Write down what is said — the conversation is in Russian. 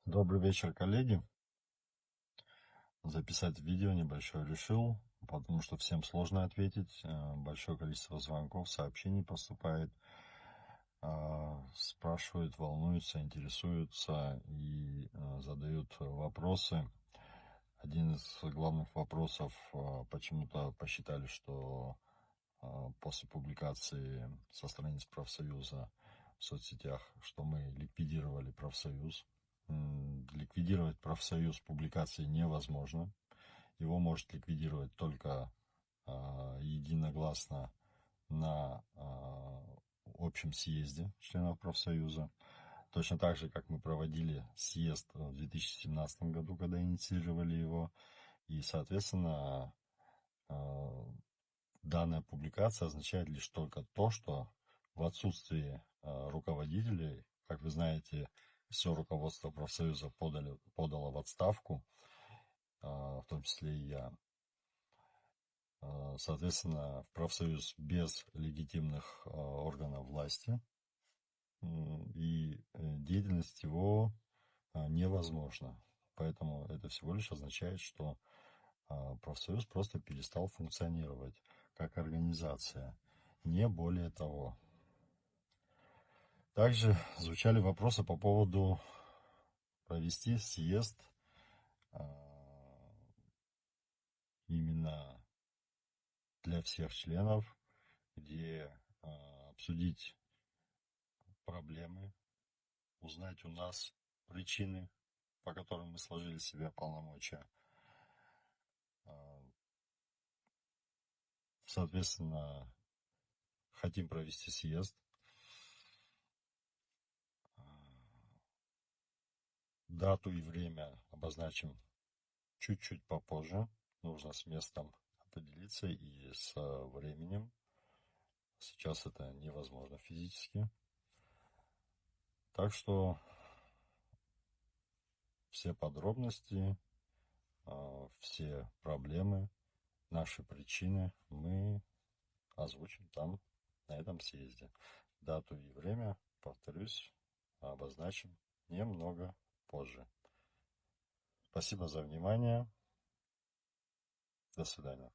Добрый вечер, коллеги. Записать видео небольшое решил, потому что всем сложно ответить. Большое количество звонков, сообщений поступает. Спрашивают, волнуются, интересуются и задают вопросы. Один из главных вопросов: почему-то посчитали, что после публикации со страниц профсоюза в соцсетях, что мы ликвидировали профсоюз. Ликвидировать профсоюз публикацией невозможно. Его может ликвидировать только единогласно на общем съезде членов профсоюза. Точно так же, как мы проводили съезд в 2017 году, когда инициировали его. И, соответственно, данная публикация означает лишь только то, что в отсутствии руководителей, как вы знаете, все руководство профсоюза подало в отставку, в том числе и я. Соответственно, в профсоюз без легитимных органов власти, и деятельность его невозможна. Поэтому это всего лишь означает, что профсоюз просто перестал функционировать как организация, не более того. Также звучали вопросы по поводу провести съезд именно для всех членов, где обсудить проблемы, узнать у нас причины, по которым мы сложили себе полномочия. Соответственно, хотим провести съезд. Дату и время обозначим чуть-чуть попозже. Нужно с местом определиться и с временем. Сейчас это невозможно физически. Так что все подробности, все проблемы, наши причины мы озвучим там, на этом съезде. Дату и время, повторюсь, обозначим немного позже. Спасибо за внимание. До свидания.